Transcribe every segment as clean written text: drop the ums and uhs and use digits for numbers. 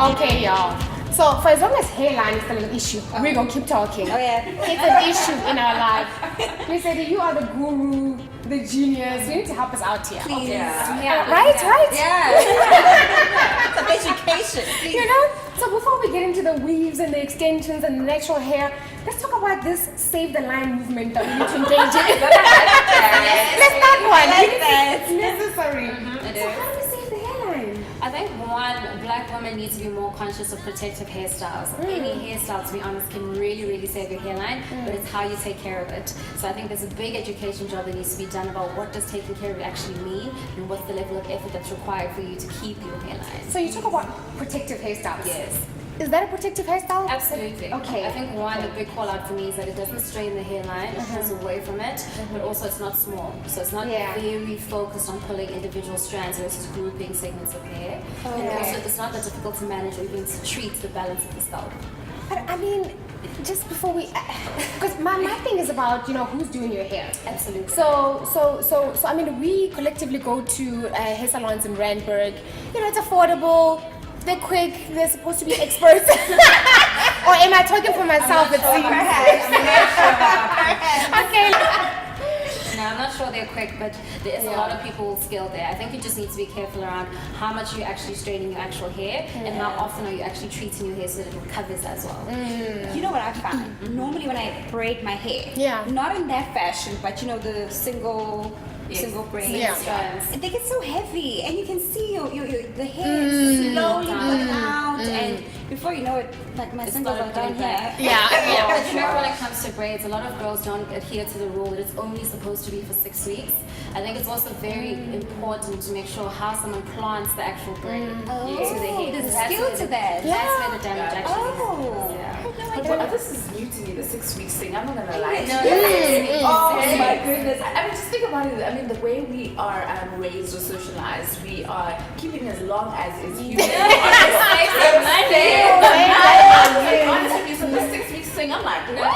Okay, y'all. So for as long as hairline is still an issue, we're gonna keep talking. Oh yeah. It's an issue in our life. Please say that you are the guru, the genius. You need to help us out here. Please. Yeah. Right? Yeah. Some education. Please. You know? So before we get into the weaves and the extensions and the natural hair, let's talk about this Save the Line movement that we need to engage in. Let's start one. It's necessary. So how do we save the hairline? I think one, black women need to be more conscious of protective hairstyles. Any hairstyle, to be honest, can really, really save your hairline, but it's how you take care of it. So I think there's a big education job that needs to be done about what does taking care of it actually mean, and what's the level of effort that's required for you to keep your hairline. So you talk about protective hairstyles. Yes. Is that a protective hairstyle? Absolutely. Okay. I think one, the big call out for me is that it doesn't strain the hairline, it pulls away from it, but also it's not small. So it's not very focused on pulling individual strands versus grouping segments of hair. And also it's not that difficult to manage or even to treat the balance of the scalp. But I mean, just before we, because my thing is about, you know, who's doing your hair. Absolutely. So I mean, we collectively go to hair salons in Randburg. You know, it's affordable. They're quick. They're supposed to be experts. Or am I talking for myself? It seems. Okay. No, I'm not sure they're quick, but there is a lot of people skilled there. I think you just need to be careful around how much you're actually straining your actual hair and how often are you actually treating your hair so that it recovers as well. You know what I found? Normally when I braid my hair, not in that fashion, but you know the single braids. They get so heavy, and you can see the hair slowly going out, and before you know it, like my singles are done here. But you know, when it comes to braids, a lot of girls don't adhere to the rule that it's only supposed to be for 6 weeks. I think it's also very important to make sure how someone plants the actual braid to the hair. There's a skill to that. That's where the damage actually happens. Well, this is new to me, the 6 weeks thing. I'm not gonna lie. Oh my goodness. I mean, just think about it. I mean, the way we are raised or socialized, we are keeping as long as is human. Honestly, so the 6 weeks thing, I'm like, what?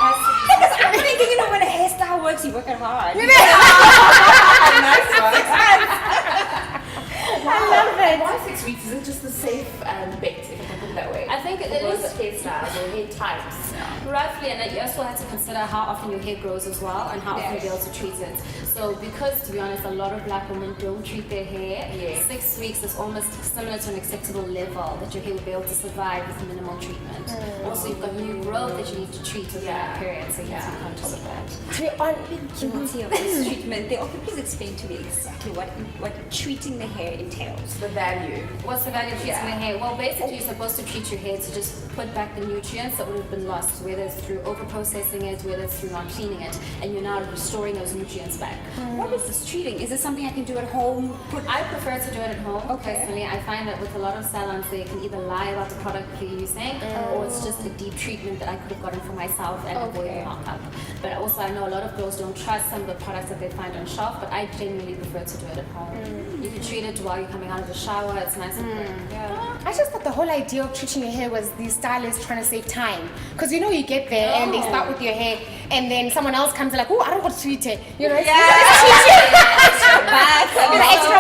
I'm thinking, you know, when a hairstyle works, you work it hard. I love it. Why 6 weeks? Is it just the safe bet, if I can put it that way? I think it is hairstyles or hair types. Roughly, and you also have to consider how often your hair grows as well and how often you'll be able to treat it. So because, to be honest, a lot of black women don't treat their hair, 6 weeks is almost similar to an acceptable level that your hair will be able to survive with minimal treatment. Also, you've got new growth that you need to treat within that period, so you need to be conscious of that. Guilty of this treatment. Please explain to me exactly what treating the hair entails. The value. What's the value of treating the hair? Well, basically, you're supposed to treat your hair to just put back the nutrients that would have been lost, whether it's through over-processing it, whether it's through not cleaning it, and you're now restoring those nutrients back. What is this treating? Is this something I can do at home? I prefer to do it at home. Personally, I find that with a lot of salons, they can either lie about the product they're using, or it's just a deep treatment that I could have gotten for myself and avoid the markup. But also, I know a lot of girls don't trust some of the products that they find on shelf, but I genuinely prefer to do it at home. You can treat it while you're coming out of the shower. It's nice and quick. I just thought the whole idea of treating your hair was these stylists trying to save time. Because you know, you get there and they start with your hair, and then someone else comes like, oh, I don't want to treat it. You know, extra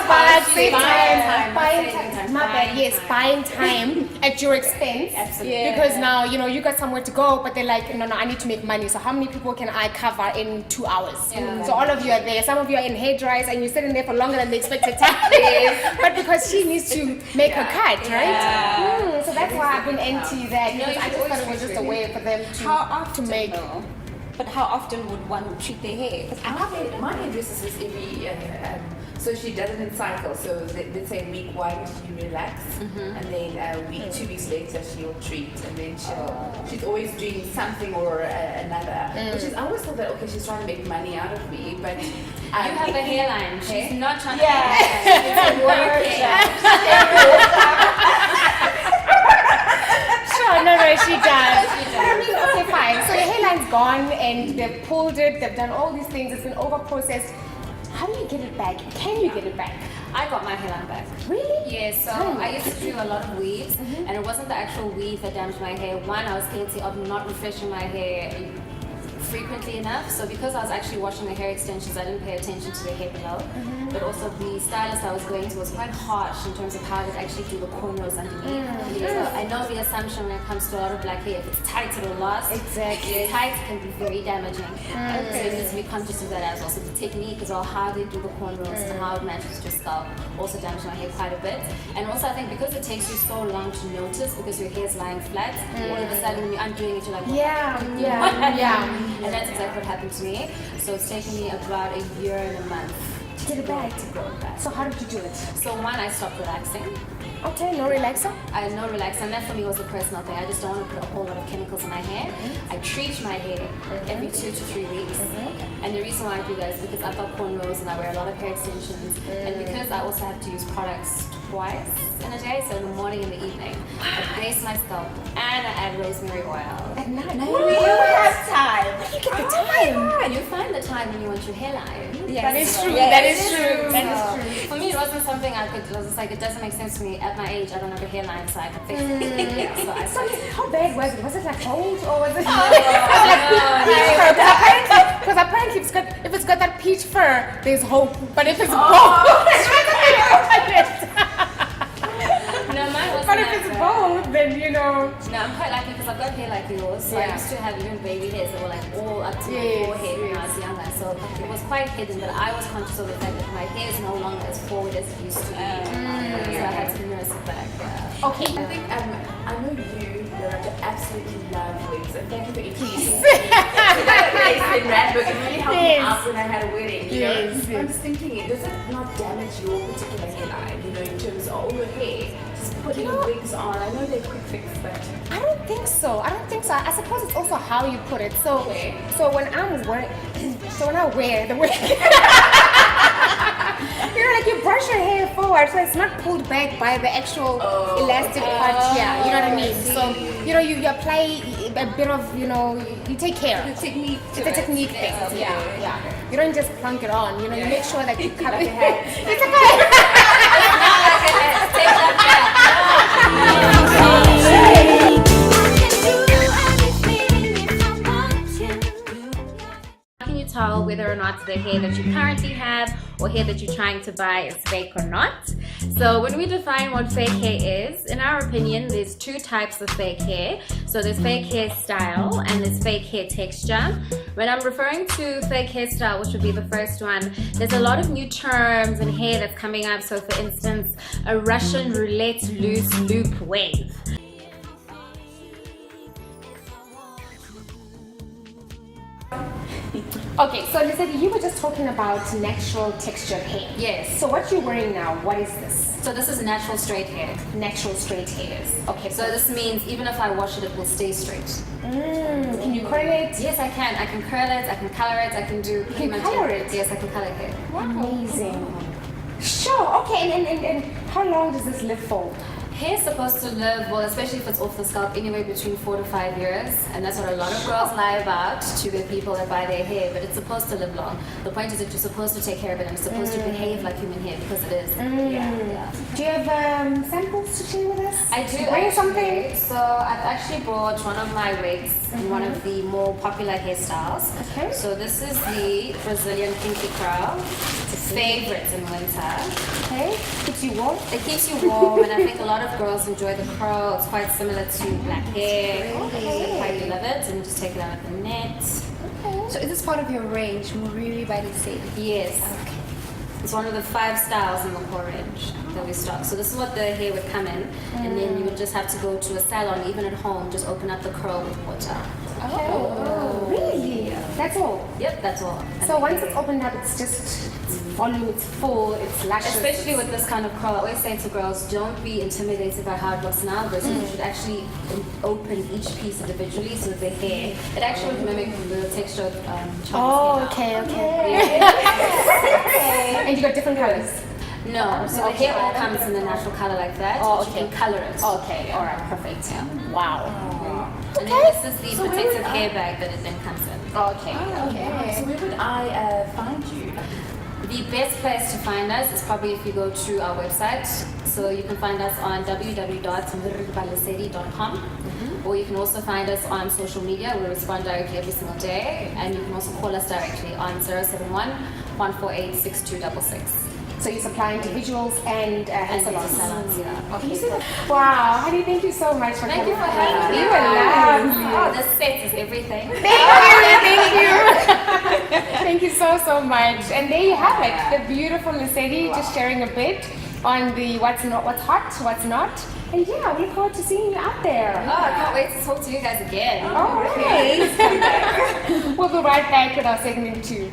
bag, save time, buying time. My bad, yes, buying time at your expense. Absolutely. Because now, you know, you got somewhere to go, but they're like, no, I need to make money. So how many people can I cover in 2 hours? So all of you are there. Some of you are in hair dryers and you're sitting there for longer than the expected time. But because she needs to make her cut, right? So that's why I've been anti that. Because I just thought it was just a way for them to make. But how often would one treat their hair? My hairdresser says every, so she does it in cycles. So let's say week 1 you relax, and then week 2 weeks later she'll treat, and then she's always doing something or another. Which is, I always thought that okay, she's trying to make money out of me, but you have a hairline. She's not trying to. It's a No, she does. But I mean, okay, fine. So your hairline's gone and they've pulled it, they've done all these things, it's been over-processed. How do you get it back? Can you get it back? I got my hairline back. Really? Yeah, so I used to do a lot of weaves, and it wasn't the actual weave that damaged my hair. One, I was guilty of not refreshing my hair frequently enough. So because I was actually washing the hair extensions, I didn't pay attention to the hair below. But also the stylist I was going to was quite harsh in terms of how to actually do the cornrows underneath. So I know the assumption when it comes to a lot of black hair, if it's tight, it'll last. Exactly. If it's tight, it can be very damaging. So you need to be conscious of that as well. So the technique as well, how they do the cornrows and how it matches your scalp, also damages my hair quite a bit. And also I think because it takes you so long to notice, because your hair is lying flat, all of a sudden when you're undoing it, you're like, and that's exactly what happened to me. So it's taken me about a year and a month to get it back. To grow it back. So how did you do it? So one, I stopped relaxing. Okay, no relaxer? I no relaxer, and that for me was a personal thing. I just don't want to put a whole lot of chemicals in my hair. I treat my hair every 2 to 3 weeks. And the reason why I do that is because I've got cornrows and I wear a lot of hair extensions. And because I also have to use products twice in a day, so in the morning and the evening. I base my scalp and I add rosemary oil. At night? No, you have time. You get the time. You find the time when you want your hairline. Yes. That is true. Yes. That is true. That is So, true. for me, it wasn't something I could. It was just like it doesn't make sense to me at my age. I don't have a hairline, so I can fix it. So I started. How bad was it? Was it like cold or was it? No, Because apparently if it's got that peach fur, there's hope. But if it's both, no, mine wasn't. but if that it's bad. both, then you know. No, I'm quite lucky because I've got hair like yours. So I used to have even baby hairs that were like all up to my forehead when I was younger. So it was quite hidden, but I was conscious of the fact that my hair is no longer as forward as it used to be. So I had to nurse it back. Okay. I think I know you, Loretta, absolutely love wigs, and thank you for introducing me to that place in Randburg. It really helped me out when I had a wedding. You know, I'm just thinking, does it not damage your particular hairline? You know, in terms of all your hair, just putting wigs on. I know they're quick fix, but I don't think so. I suppose it's also how you put it. So when I wear the wig, you know, like you brush your hair forward, so it's not pulled back by the actual elastic part here. You know what I mean? So you know, you apply a bit of, you know, you take care. The technique. It's a technique thing. Yeah. You don't just plunk it on. You know, you make sure that you cover your head. It's How can you tell whether or not the hair that you currently have or hair that you're trying to buy is fake or not? So when we define what fake hair is, in our opinion, there's 2 types of fake hair. So there's fake hair style and there's fake hair texture. When I'm referring to fake hairstyle, which would be the first one, there's a lot of new terms and hair that's coming up. So for instance, a Russian roulette loose loop wave. okay, so Lizette, you were just talking about natural textured hair. Yes. So what you're wearing now, what is this? So this is natural straight hair. Natural straight hairs. Okay. So this means even if I wash it, it will stay straight. Can you curl it? Yes, I can. I can curl it, I can color it, I can do pretty much color everything. it? Yes, I can color hair. Amazing. Sure. Okay. And how long does this live for? Hair's supposed to live, well, especially if it's off the scalp, anywhere between 4 to 5 years. And that's what a lot of girls lie about to the people that buy their hair, but it's supposed to live long. The point is that you're supposed to take care of it and it's supposed to behave like human hair because it is. Yeah. Do you have samples to share with us? I do. Bring Actually. something. So I've actually brought one of my wigs in one of the more popular hairstyles. Okay. So this is the Brazilian kinky curl. It's a favorite in winter. Okay. Keeps you warm. It keeps you warm, and I think a lot of girls enjoy the curl. It's quite similar to black hair. Okay. So quite love it, and you just take it out of the net. So is this part of your range, Muriri by the Sea? Yes. It's one of the 5 styles in the core range that we stock. So this is what the hair would come in, and then you would just have to go to a salon, even at home, just open up the curl with water. Oh, really? That's all. Yep, that's all. So once it's opened up, it's just volume, it's full, it's luscious. Especially with this kind of curl, I always say to girls, don't be intimidated by how it looks now, versus you should actually open each piece individually so that the hair, it actually would mimic the texture of Oh, Chinese okay. And you got different colors. No, so the hair all comes in the natural color like that. Oh, but okay. You can color it. Okay, all right, perfect. Yeah. Wow. And then this is the protective hair bag that it then comes in. Okay. So where would I find you? The best place to find us is probably if you go to our website. So you can find us on www.mrbalesedi.com, or you can also find us on social media. We respond directly every single day, and you can also call us directly on 071-148-6266. So you supply individuals and hair salons. Yeah. Okay. Wow, honey, thank you so much for Thank you coming. for having me. You were lovely. Oh, the set is everything. Thank you. Thank you so much. And there you have it, the beautiful Lesedi just sharing a bit on the what's hot, what's not. And yeah, we look forward to seeing you out there. Oh, I can't wait to talk to you guys again. All right. We'll be right back with our segment 2.